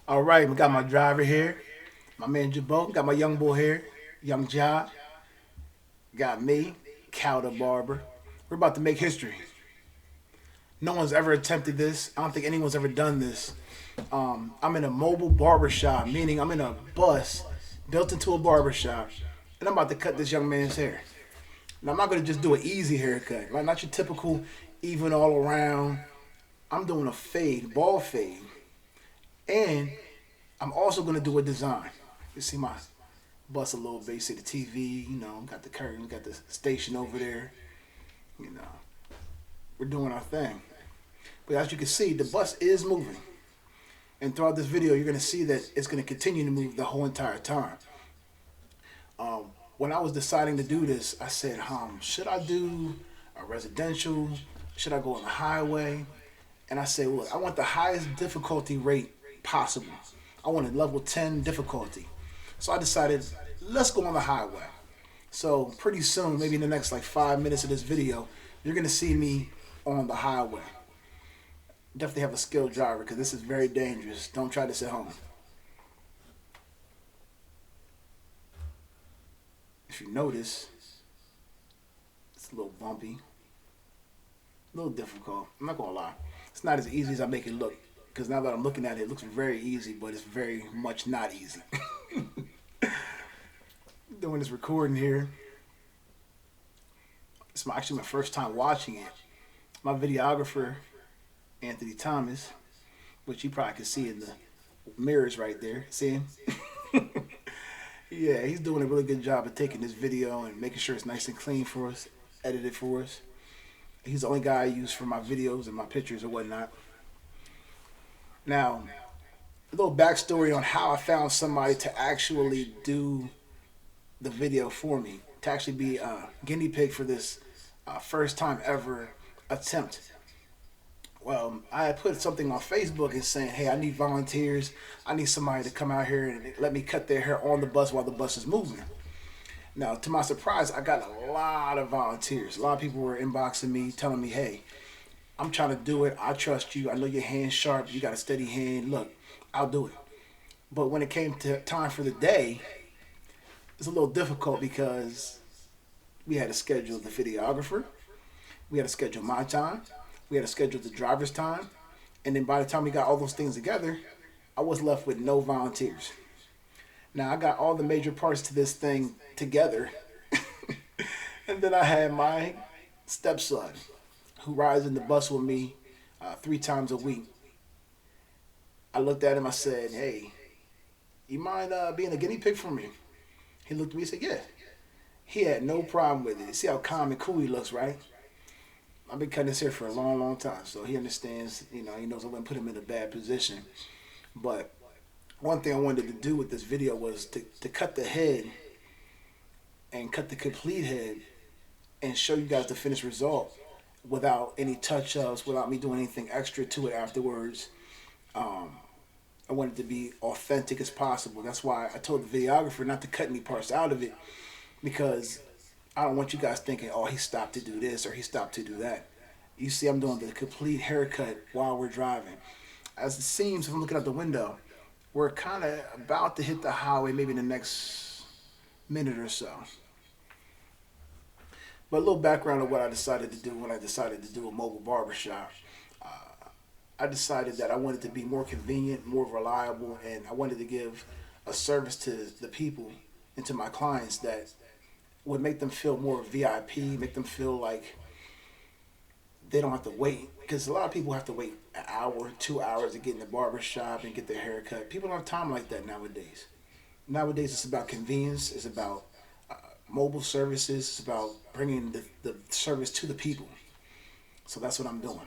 All right, we got my driver here, my man Jabot. Got my young boy here, young Ja. Got me, Cal the barber. We're about to make history. No one's ever attempted this. I don't think anyone's ever done this. I'm in a mobile barbershop, meaning I'm in a bus built into a barbershop, and I'm about to cut this young man's hair. Now I'm not gonna just do an easy haircut, right? Not your typical even all around. I'm doing a fade, ball fade, and I'm also gonna do a design. You see my bust a little bit. You see the TV, got the curtain, got the station over there. You know, we're doing our thing. But as you can see, the bus is moving. And throughout this video, you're going to see that it's going to continue to move the whole entire time. When I was deciding to do this, I said, should I do a residential? Should I go on the highway? And I said, look, I want the highest difficulty rate possible. I want a level 10 difficulty. So I decided, let's go on the highway. So pretty soon, maybe in the next like 5 minutes of this video, you're going to see me on the highway. Definitely have a skilled driver because this is very dangerous. Don't try this at home. If you notice, it's a little bumpy, a little difficult. I'm not going to lie. It's not as easy as I make it look because now that I'm looking at it, it looks very easy, but it's very much not easy. Doing this recording here. It's actually my first time watching it. My videographer, Anthony Thomas, which you probably can see in the mirrors right there. See him? Yeah, he's doing a really good job of taking this video and making sure it's nice and clean for us, edited for us. He's the only guy I use for my videos and my pictures and whatnot. Now, a little backstory on how I found somebody to actually do the video for me, to actually be a guinea pig for this first time ever attempt. Well, I had put something on Facebook and saying, hey, I need volunteers. I need somebody to come out here and let me cut their hair on the bus while the bus is moving. Now, to my surprise, I got a lot of volunteers. A lot of people were inboxing me, telling me, hey, I'm trying to do it. I trust you. I know your hand's sharp. You got a steady hand. Look, I'll do it. But when it came to time for the day, it's a little difficult because we had to schedule the videographer. We had to schedule my time. We had to schedule the driver's time. And then by the time we got all those things together, I was left with no volunteers. Now, I got all the major parts to this thing together. And then I had my stepson, who rides in the bus with me 3 times a week. I looked at him, I said, hey, you mind being a guinea pig for me? He looked at me and said, yeah. He had no problem with it. See how calm and cool he looks, right? I've been cutting his hair for a long, long time, so he understands, he knows I wouldn't put him in a bad position. But one thing I wanted to do with this video was to cut the head and cut the complete head and show you guys the finished result without any touch-ups, without me doing anything extra to it afterwards. I wanted it to be authentic as possible. That's why I told the videographer not to cut any parts out of it, because I don't want you guys thinking, oh, he stopped to do this or he stopped to do that. You see, I'm doing the complete haircut while we're driving. As it seems, if I'm looking out the window, we're kind of about to hit the highway maybe in the next minute or so. But a little background of what I decided to do when I decided to do a mobile barbershop. I decided that I wanted to be more convenient, more reliable, and I wanted to give a service to the people and to my clients that would make them feel more VIP, make them feel like they don't have to wait. Because a lot of people have to wait an hour, 2 hours to get in the barber shop and get their hair cut. People don't have time like that nowadays. Nowadays it's about convenience, it's about mobile services, it's about bringing the service to the people. So that's what I'm doing.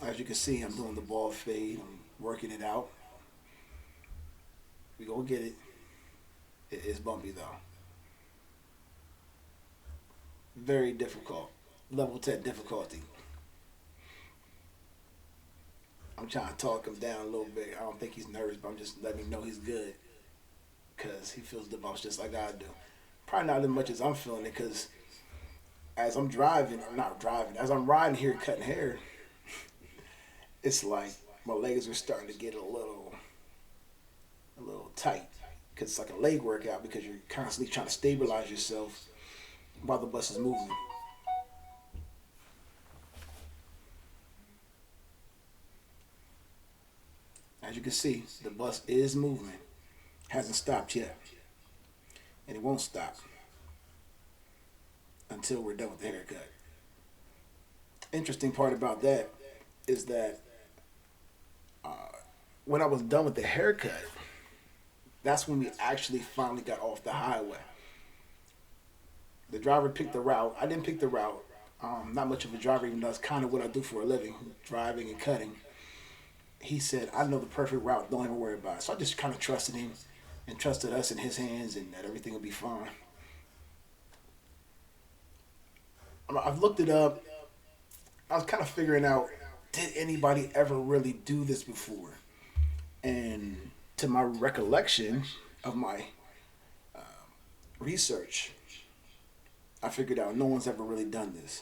As you can see, I'm doing the ball fade, I'm working it out. We gonna get it. It is bumpy though. Very difficult. Level 10 difficulty. I'm trying to talk him down a little bit. I don't think he's nervous, but I'm just letting him know he's good. Because he feels the bumps just like I do. Probably not as much as I'm feeling it, because as I'm driving, or not driving, as I'm riding here cutting hair, it's like my legs are starting to get a little tight because it's like a leg workout because you're constantly trying to stabilize yourself while the bus is moving. As you can see, the bus is moving. Hasn't stopped yet. And it won't stop until we're done with the haircut. Interesting part about that is that when I was done with the haircut, that's when we actually finally got off the highway. The driver picked the route. I didn't pick the route. Not much of a driver, even though it's kind of what I do for a living, driving and cutting. He said, I know the perfect route, don't even worry about it. So I just kind of trusted him and trusted us in his hands and that everything would be fine. I've looked it up. I was kind of figuring out, did anybody ever really do this before? And to my recollection of my research, I figured out no one's ever really done this.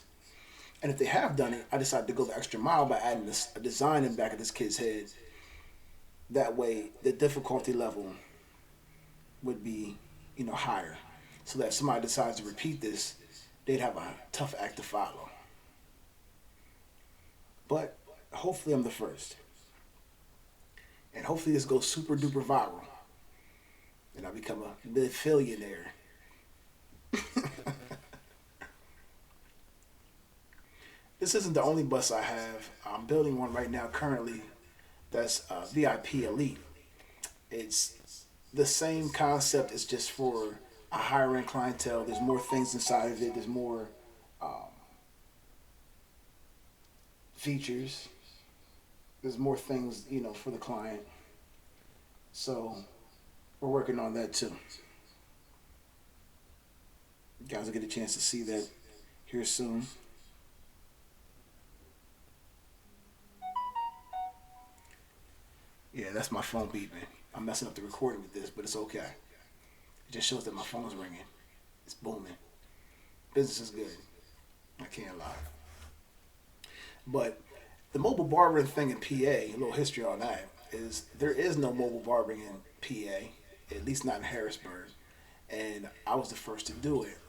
And if they have done it, I decided to go the extra mile by adding a design in the back of this kid's head. That way, the difficulty level would be, higher. So that if somebody decides to repeat this, they'd have a tough act to follow. But hopefully I'm the first. And hopefully this goes super duper viral. And I become a billionaire. This isn't the only bus I have. I'm building one right now currently that's VIP Elite. It's the same concept. It's just for a higher end clientele. There's more things inside of it. There's more features. There's more things, for the client. So we're working on that too. You guys will get a chance to see that here soon. Yeah, that's my phone beeping. I'm messing up the recording with this, but it's okay. It just shows that my phone's ringing. It's booming. Business is good. I can't lie. But the mobile barbering thing in PA, a little history on that, is there is no mobile barbering in PA, at least not in Harrisburg. And I was the first to do it.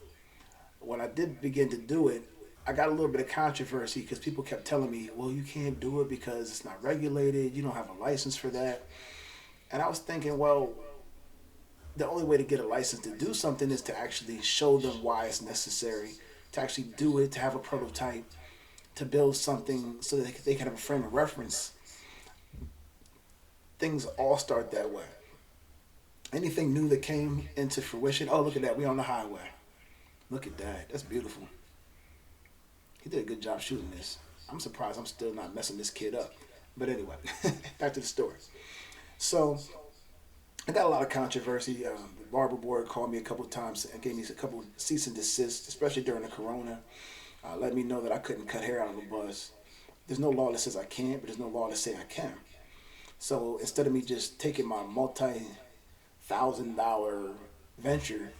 When I did begin to do it, I got a little bit of controversy because people kept telling me, well, you can't do it because it's not regulated. You don't have a license for that. And I was thinking, well, the only way to get a license to do something is to actually show them why it's necessary, to actually do it, to have a prototype, to build something so that they can have a frame of reference. Things all start that way. Anything new that came into fruition, oh, look at that, we on the highway. Look at that, that's beautiful. He did a good job shooting this. I'm surprised I'm still not messing this kid up. But anyway, back to the story. So I got a lot of controversy. The barber board called me a couple of times and gave me a couple of cease and desist, especially during the corona. Let me know that I couldn't cut hair out of the bus. There's no law that says I can't, but there's no law that says I can. So instead of me just taking my multi-$1,000 venture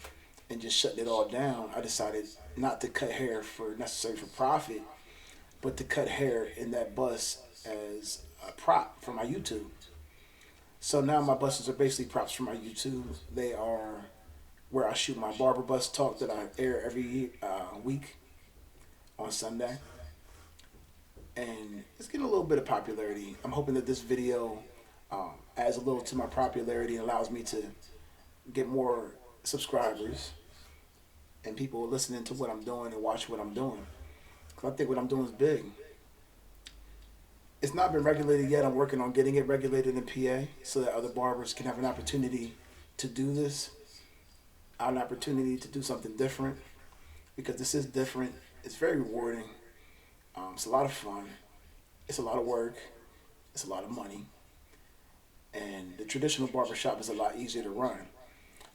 and just shutting it all down, I decided not to cut hair for necessary for profit, but to cut hair in that bus as a prop for my YouTube. So now my buses are basically props for my YouTube. They are where I shoot my barber bus talk that I air every week on Sunday. And it's getting a little bit of popularity. I'm hoping that this video adds a little to my popularity and allows me to get more subscribers and people listening to what I'm doing and watch what I'm doing. Because I think what I'm doing is big. It's not been regulated yet. I'm working on getting it regulated in PA so that other barbers can have an opportunity to do this, an opportunity to do something different, because this is different. It's very rewarding. It's a lot of fun. It's a lot of work. It's a lot of money. And the traditional barbershop is a lot easier to run.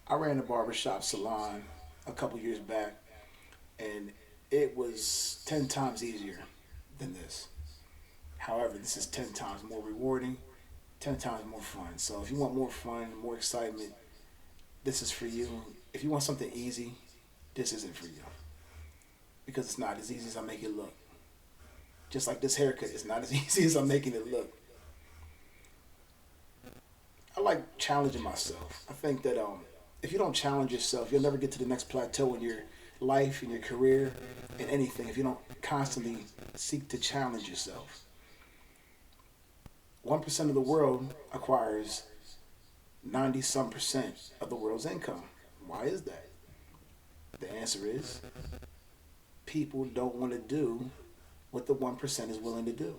I ran a barbershop salon a couple years back, and it was 10 times easier than this. However, this is 10 times more rewarding, 10 times more fun. So if you want more fun, more excitement, this is for you. If you want something easy, this isn't for you. Because it's not as easy as I make it look. Just like this haircut, it's not as easy as I'm making it look. like challenging myself. I think that if you don't challenge yourself, you'll never get to the next plateau in your life, in your career, in anything. If you don't constantly seek to challenge yourself, 1% of the world acquires 90 some percent of the world's income. Why is that? The answer is people don't want to do what the 1% is willing to do.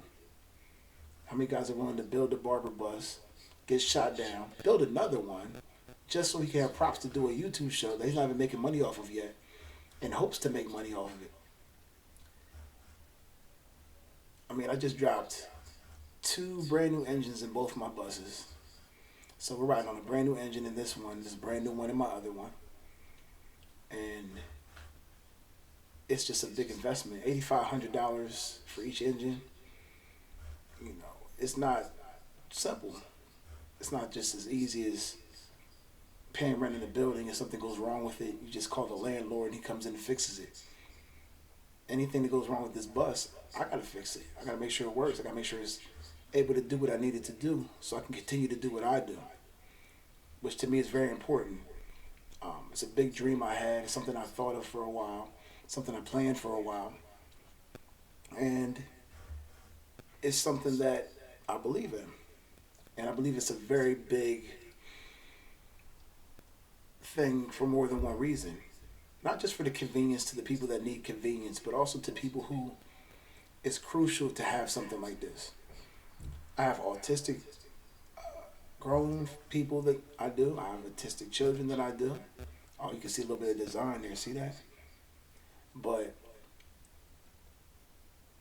How many guys are willing to build a barber bus, get shot down, build another one, just so he can have props to do a YouTube show that he's not even making money off of yet, in hopes to make money off of it? I mean, I just dropped two brand new engines in both my buses. So we're riding on a brand new engine in this one, this brand new one in my other one. And it's just a big investment. $8,500 for each engine. You know, it's not simple. It's not just as easy as paying rent in a building. If something goes wrong with it, you just call the landlord and he comes in and fixes it. Anything that goes wrong with this bus, I gotta fix it. I gotta make sure it works. I gotta make sure it's able to do what I need it to do so I can continue to do what I do, which to me is very important. It's a big dream I had. It's something I thought of for a while, something I planned for a while, and it's something that I believe in. And I believe it's a very big thing for more than one reason. Not just for the convenience to the people that need convenience, but also to people who it's crucial to have something like this. I have autistic grown people that I do. I have autistic children that I do. Oh, you can see a little bit of design there. See that? But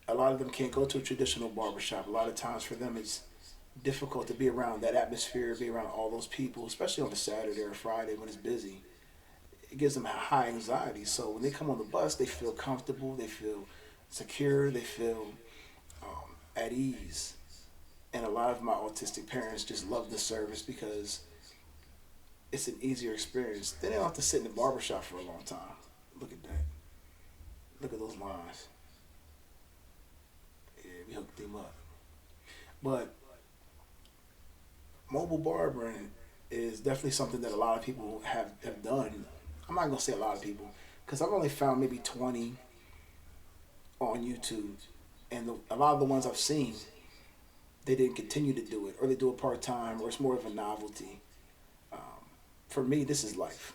a lot of them can't go to a traditional barbershop. A lot of times for them it's difficult to be around that atmosphere, be around all those people, especially on a Saturday or Friday when it's busy. It gives them a high anxiety. So when they come on the bus, they feel comfortable, they feel secure, they feel at ease. And a lot of my autistic parents just love the service because it's an easier experience. Then they don't have to sit in the barbershop for a long time. Look at that. Look at those lines. Yeah, we hooked them up. But mobile barbering is definitely something that a lot of people have done. I'm not going to say a lot of people because I've only found maybe 20 on YouTube. And a lot of the ones I've seen, they didn't continue to do it, or they do it part-time, or it's more of a novelty. For me, this is life.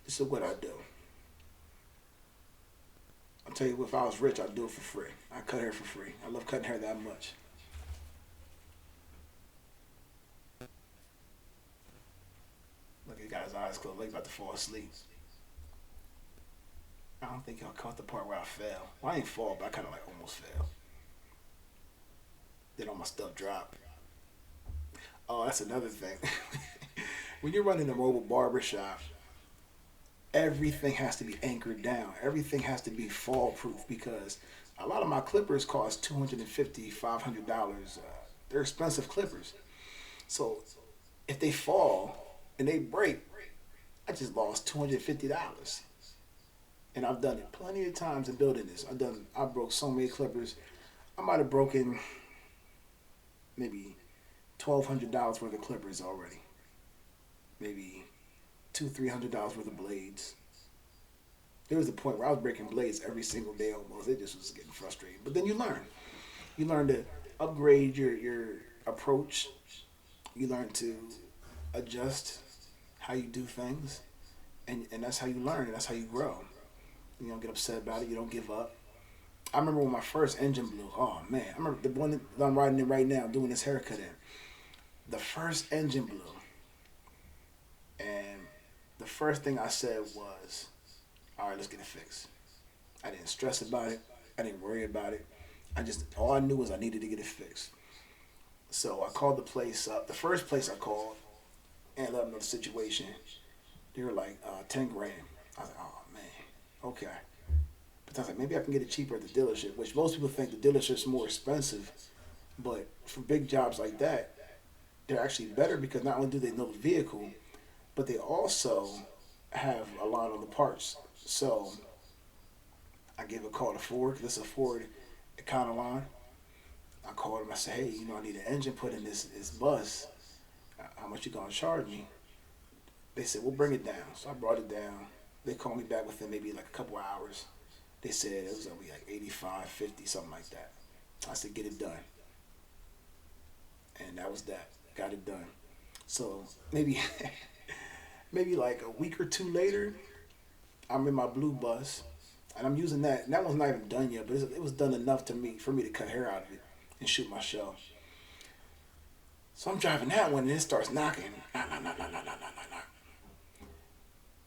This is what I do. I'll tell you, if I was rich, I'd do it for free. I cut hair for free. I love cutting hair that much. Look, he got his eyes closed, like he's about to fall asleep. I don't think y'all caught the part where I fell. Well, I ain't fall, but I kind of like almost fell. Then all my stuff dropped. Oh, that's another thing. When you're running a mobile barbershop, everything has to be anchored down. Everything has to be fall proof because a lot of my clippers cost $250, $500. They're expensive clippers. So if they fall and they break, I just lost $250. And I've done it plenty of times in building this. I broke so many clippers. I might have broken maybe $1,200 worth of clippers already. Maybe $200-$300 worth of blades. There was a point where I was breaking blades every single day almost. It just was getting frustrating. But then you learn. You learn to upgrade your approach. You learn to adjust how you do things. And that's how you learn and that's how you grow. You don't get upset about it. You don't give up. I remember when my first engine blew. Oh, man. I remember the one that I'm riding in right now doing this haircut in. The first engine blew. And the first thing I said was, all right, let's get it fixed. I didn't stress about it. I didn't worry about it. All I knew was I needed to get it fixed. So I called the place up. The first place I called and let them know the situation. They were like, 10 grand. I was like, oh, man, okay. But I was like, maybe I can get it cheaper at the dealership, which most people think the dealership's more expensive. But for big jobs like that, they're actually better because not only do they know the vehicle, but they also have a lot of the parts. So I gave a call to Ford, because it's a Ford Econoline. I called him, I said, hey, I need an engine put in this bus. how much you gonna charge me? They said, we'll bring it down. So I brought it down. They called me back within maybe like a couple hours. They said it was gonna be like 85, 50, something like that. I said, get it done. And that was that. Got it done. So maybe maybe like a week or two later, I'm in my blue bus, and I'm using that. And that one's not even done yet, but it was done enough to me for me to cut hair out of it and shoot my show. So I'm driving that one, and it starts knocking, knock, knock, knock, knock, knock, knock, knock, knock.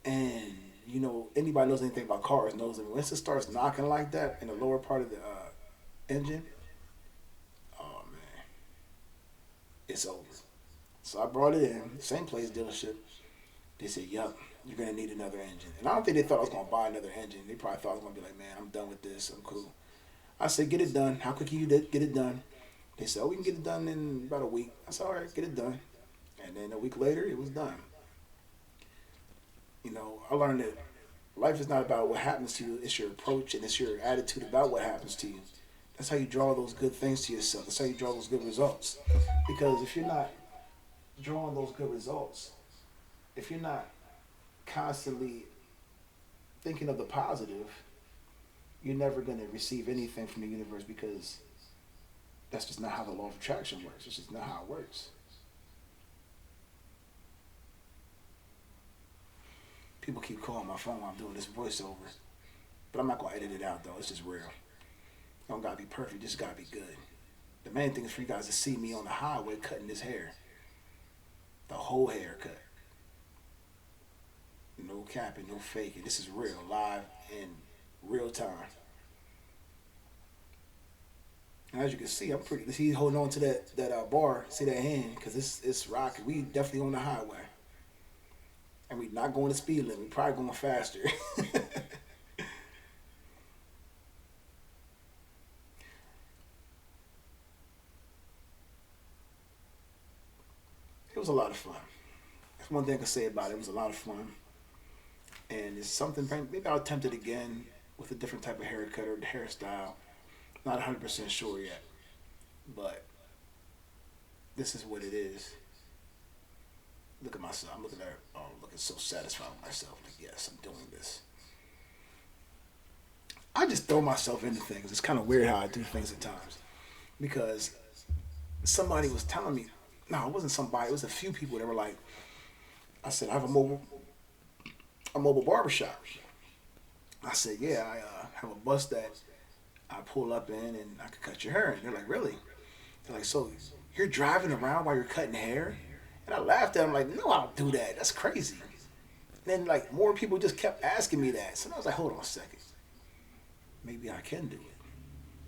And you know, anybody knows anything about cars knows that once it starts knocking like that in the lower part of the engine, oh man, it's over. So I brought it in, same place dealership. They said, "Yup, you're gonna need another engine." And I don't think they thought I was gonna buy another engine. They probably thought I was gonna be like, "Man, I'm done with this. I'm cool." I said, "Get it done. How quick can you get it done?" They said, "Oh, we can get it done in about a week." I said, "All right, get it done." And then a week later, it was done. You know, I learned that life is not about what happens to you. It's your approach and it's your attitude about what happens to you. That's how you draw those good things to yourself. That's how you draw those good results. Because if you're not drawing those good results, if you're not constantly thinking of the positive, you're never going to receive anything from the universe because that's just not how the law of attraction works. It's just not how it works. People keep calling my phone while I'm doing this voiceover. But I'm not going to edit it out, though. It's just real. You don't got to be perfect. You just got to be good. The main thing is for you guys to see me on the highway cutting this hair. The whole haircut. No capping, no faking. This is real, live in real time. And as you can see, I'm pretty. He's holding on to that bar. See that hand? Because it's rocking. We definitely on the highway. And we not going to speed limit. We probably going faster. It was a lot of fun. That's one thing I can say about it. It was a lot of fun. And it's something, maybe I'll attempt it again with a different type of haircut or hairstyle. Not 100% sure yet. But this is what it is. Look at myself. I'm looking at, oh, looking so satisfied with myself. Like, yes, I'm doing this. I just throw myself into things. It's kind of weird how I do things at times. Because somebody was telling me, no, it wasn't somebody, it was a few people that were like, I said, I have a mobile barbershop. I said, yeah, I have a bus that I pull up in and I can cut your hair. And they're like, really? They're like, so you're driving around while you're cutting hair? And I laughed at them like, no, I don't do that. That's crazy. And then like more people just kept asking me that. So I was like, hold on a second. Maybe I can do it.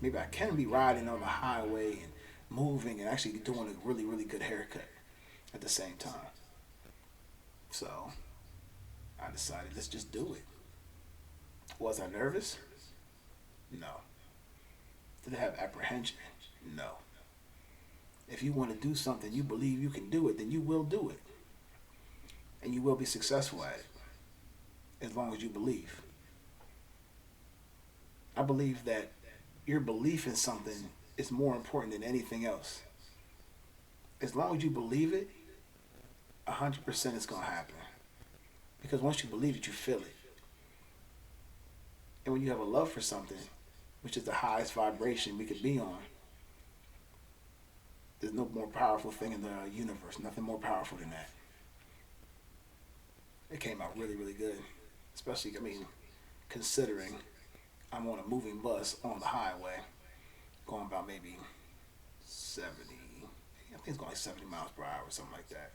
Maybe I can be riding on the highway and moving and actually doing a really, really good haircut at the same time. So I decided, let's just do it. Was I nervous? No. Did I have apprehension? No. If you want to do something, you believe you can do it, then you will do it. And you will be successful at it. As long as you believe. I believe that your belief in something is more important than anything else. As long as you believe it, 100% it's going to happen. Because once you believe it, you feel it. And when you have a love for something, which is the highest vibration we could be on, there's no more powerful thing in the universe. Nothing more powerful than that. It came out really, really good. Especially, considering I'm on a moving bus on the highway, going about maybe 70, I think it's going like 70 miles per hour or something like that.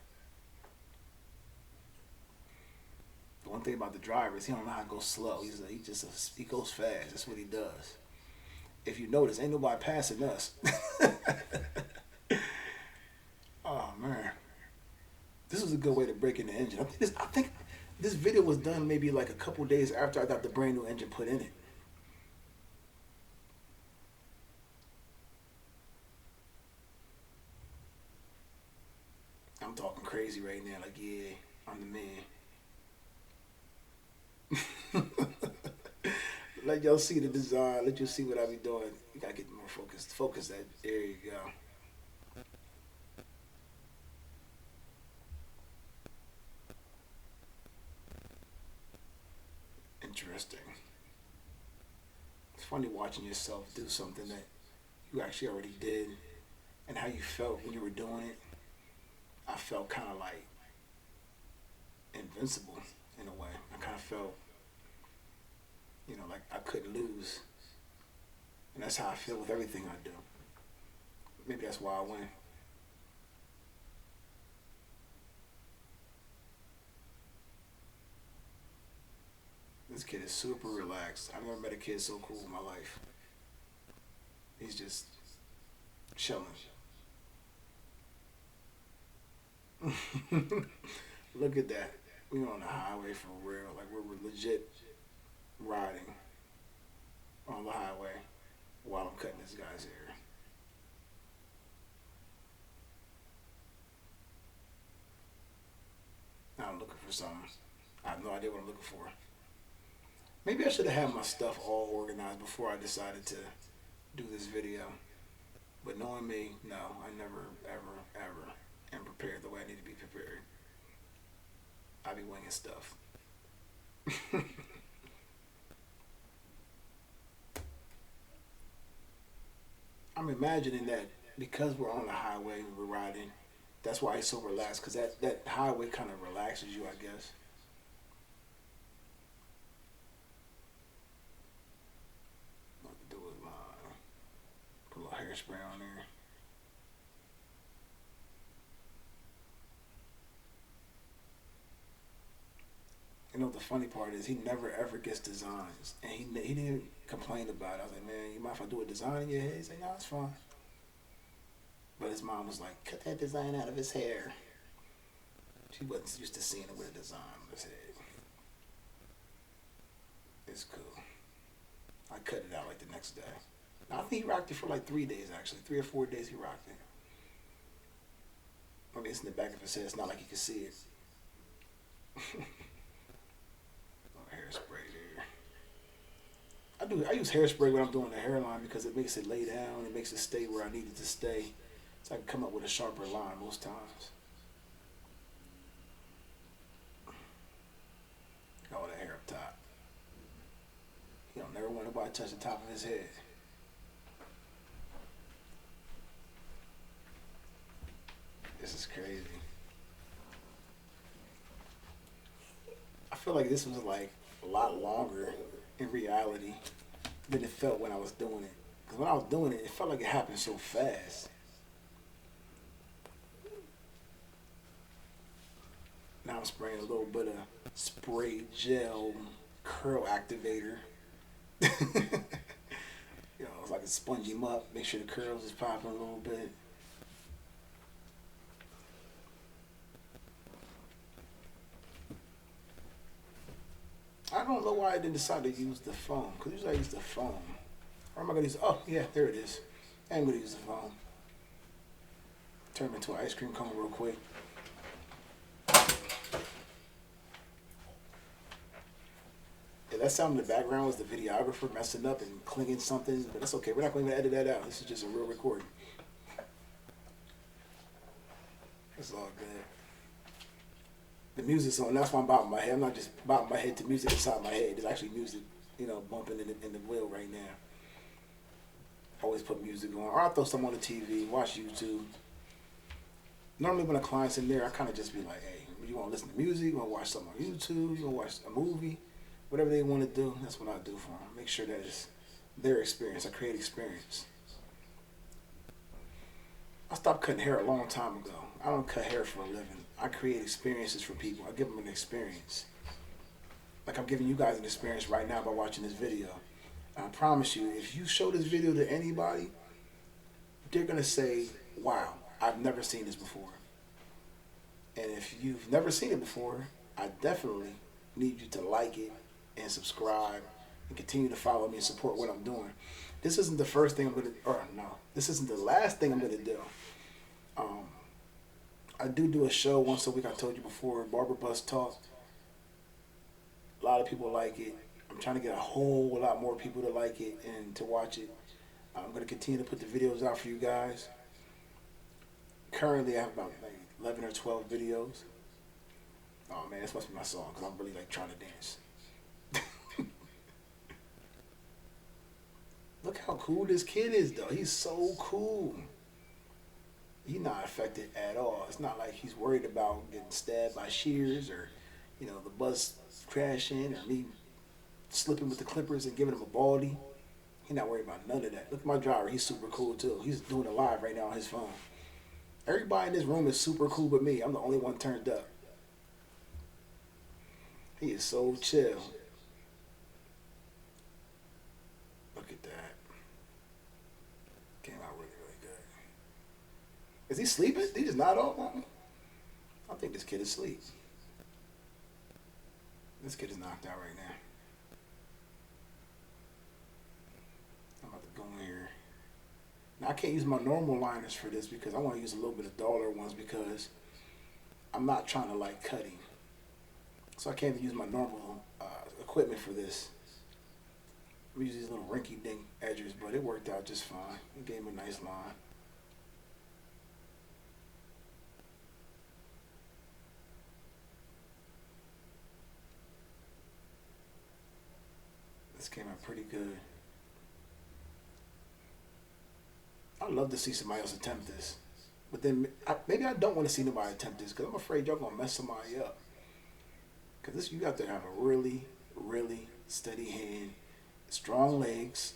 The one thing about the driver is he don't know how to go slow. He goes fast. That's what he does. If you notice, ain't nobody passing us. Oh man, this was a good way to break in the engine. I think this video was done maybe like a couple days after I got the brand new engine put in it. I'm talking crazy right now. Like, yeah, I'm the man. Let y'all see the design. Let you see what I be doing. You gotta get more focused. Focus that. There you go. Interesting. It's funny watching yourself do something that you actually already did and how you felt when you were doing it. I felt kind of like invincible in a way. I kind of felt, like I couldn't lose. And that's how I feel with everything I do. Maybe that's why I win. This kid is super relaxed. I've never met a kid so cool in my life. He's just chilling. Look at that. We on the highway for real. Like we're legit riding on the highway while I'm cutting this guy's hair. Now I'm looking for something. I have no idea what I'm looking for. Maybe I should have had my stuff all organized before I decided to do this video. But knowing me, no, I never, ever, ever am prepared the way I need to be prepared. I be winging stuff. I'm imagining that because we're on the highway and we're riding, that's why he's so relaxed, because that highway kind of relaxes you, I guess. What to do with my, put a little hairspray on there. You know, the funny part is he never ever gets designs, and he didn't complain about it. I was like, man, you mind if I do a design in your head? He's like, no, it's fine. But his mom was like, cut that design out of his hair. She wasn't used to seeing him with a design on his head. It's cool. I cut it out like the next day. I think he rocked it for like 3 days, actually. 3 or 4 days he rocked it. I mean, it's in the back of his head. It's not like he could see it. Hairspray there. I use hairspray when I'm doing the hairline because it makes it lay down. It makes it stay where I need it to stay. So I can come up with a sharper line most times. All that hair up top. You don't never want nobody to touch the top of his head. This is crazy. I feel like this was like a lot longer in reality than it felt when I was doing it. Because when I was doing it, it felt like it happened so fast. Now I'm spraying a little bit of spray gel curl activator. It's like a sponge him up, make sure the curls is popping a little bit. I don't know why I didn't decide to use the foam, because usually I use the foam. Or am I going to use, oh yeah, there it is. I'm going to use the foam. Turn it into an ice cream cone real quick. Yeah, that sound in the background was the videographer messing up and clinging something, but that's okay. We're not going to edit that out. This is just a real recording. It's all good. The music's on. That's why I'm bobbing my head. I'm not just bobbing my head to music inside my head. There's actually music, bumping in the wheel right now. Always put music on. Or I'll throw something on the TV, watch YouTube. Normally when a client's in there, I kind of just be like, hey, you want to listen to music? You want to watch something on YouTube? You want to watch a movie? Whatever they want to do, that's what I do for them. Make sure that it's their experience. I create experience. I stopped cutting hair a long time ago. I don't cut hair for a living. I create experiences for people. I give them an experience. Like I'm giving you guys an experience right now by watching this video. And I promise you, if you show this video to anybody, they're going to say, wow, I've never seen this before. And if you've never seen it before, I definitely need you to like it and subscribe and continue to follow me and support what I'm doing. This isn't the first thing I'm going to, or no, this isn't the last thing I'm going to do. I do a show once a week, I told you before, Barber Bus Talk. A lot of people like it. I'm trying to get a whole lot more people to like it and to watch it. I'm going to continue to put the videos out for you guys. Currently, I have about like 11 or 12 videos. Oh man, this must be my song because I'm really like trying to dance. Look how cool this kid is, though. He's so cool. He's not affected at all. It's not like he's worried about getting stabbed by shears or, the bus crashing or me slipping with the clippers and giving him a baldy. He's not worried about none of that. Look at my driver. He's super cool, too. He's doing it live right now on his phone. Everybody in this room is super cool but me. I'm the only one turned up. He is so chill. Look at that. Came out really, really good. Is he sleeping? He just not off on me? I think this kid is asleep. This kid is knocked out right now. I'm about to go in here. Now I can't use my normal liners for this because I want to use a little bit of duller ones because I'm not trying to like cutting. So I can't even use my normal equipment for this. We use these little rinky-dink edgers, but it worked out just fine. It gave me a nice line. This came out pretty good. I'd love to see somebody else attempt this. But then maybe I don't want to see nobody attempt this because I'm afraid y'all going to mess somebody up. Because this, you got to have a really, really steady hand, strong legs.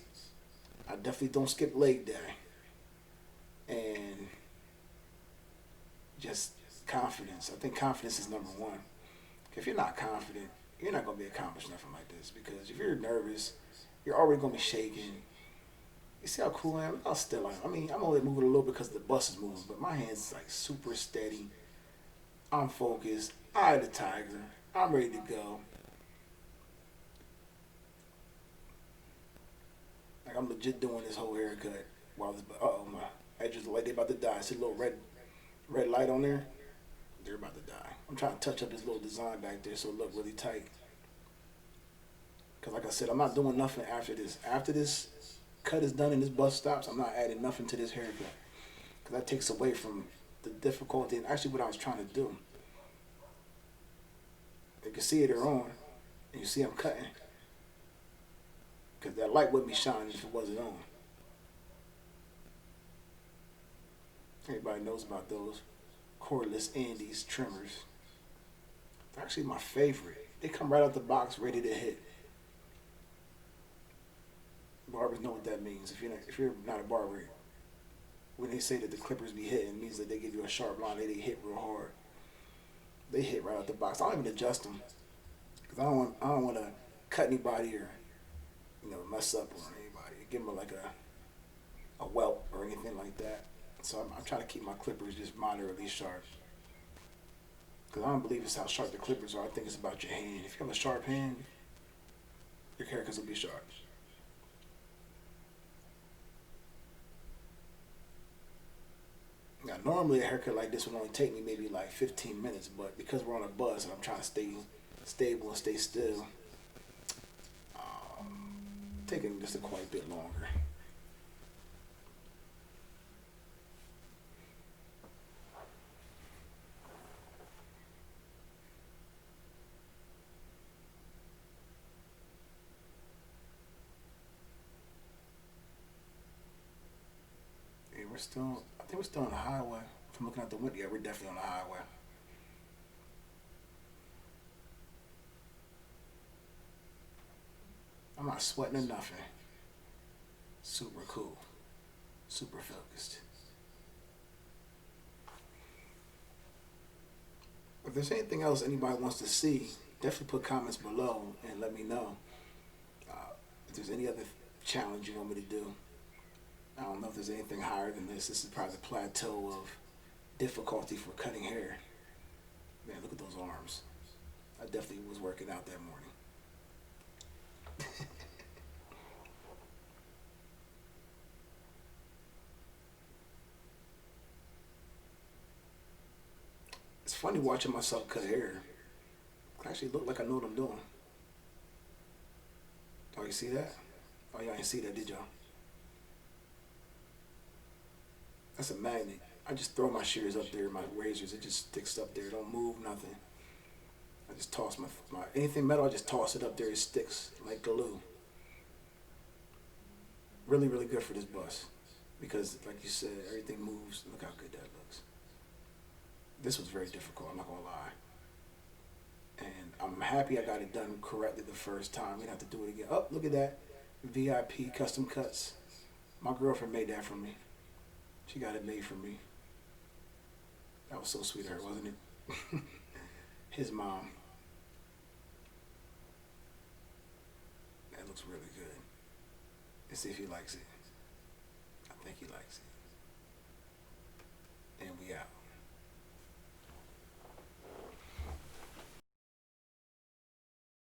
I definitely don't skip leg day. And just confidence. I think confidence is number one. If you're not confident, you're not going to be accomplished nothing like this. Because if you're nervous, you're already going to be shaking. You see how cool I am? How still I am. I mean, I'm only moving a little because the bus is moving, but my hand's like super steady. I'm focused. Eye of the tiger. I'm ready to go. Like I'm legit doing this whole haircut while this. My edges look like they're about to die. See a little red light on there? They're about to die. I'm trying to touch up this little design back there so it look really tight. Cause like I said, I'm not doing nothing after this. After this cut is done and this bus stops, I'm not adding nothing to this haircut. Because that takes away from the difficulty and actually what I was trying to do. You can see it are on, and you see I'm cutting. Because that light wouldn't be shining if it wasn't on. Everybody knows about those cordless Andes trimmers. They're actually my favorite. They come right out the box ready to hit. Barbers know what that means. If you're not a barber, when they say that the clippers be hitting, it means that they give you a sharp line. They hit real hard. They hit right out the box. I don't even adjust them because I don't want to cut anybody or mess up on anybody. Give them like a welt or anything like that. So I'm trying to keep my clippers just moderately sharp because I don't believe it's how sharp the clippers are. I think it's about your hand. If you have a sharp hand, your haircuts will be sharp. Now, normally a haircut like this would only take me maybe like 15 minutes, but because we're on a bus and I'm trying to stay stable and stay still, taking just a quite a bit longer. Hey, I think we're still on the highway. If I'm looking out the window, yeah, we're definitely on the highway. I'm not sweating or nothing. Super cool. Super focused. If there's anything else anybody wants to see, definitely put comments below and let me know. If there's any other challenge you want me to do. I don't know if there's anything higher than this. This is probably the plateau of difficulty for cutting hair. Man, look at those arms. I definitely was working out that morning. It's funny watching myself cut hair. I actually look like I know what I'm doing. Oh, you see that? Oh, y'all didn't see that, did y'all? That's a magnet. I just throw my shears up there, my razors, it just sticks up there. It don't move, nothing. I just toss my anything metal, I just toss it up there, it sticks like glue. Really, really good for this bus because, like you said, everything moves. Look how good that looks. This was very difficult. I'm not gonna lie. And I'm happy I got it done correctly the first time. We don't have to do it again. Oh, look at that. VIP custom cuts. My girlfriend made that for me. She got it made for me. That was so sweet of her, wasn't it? His mom. That looks really good. Let's see if he likes it. I think he likes it. And we out.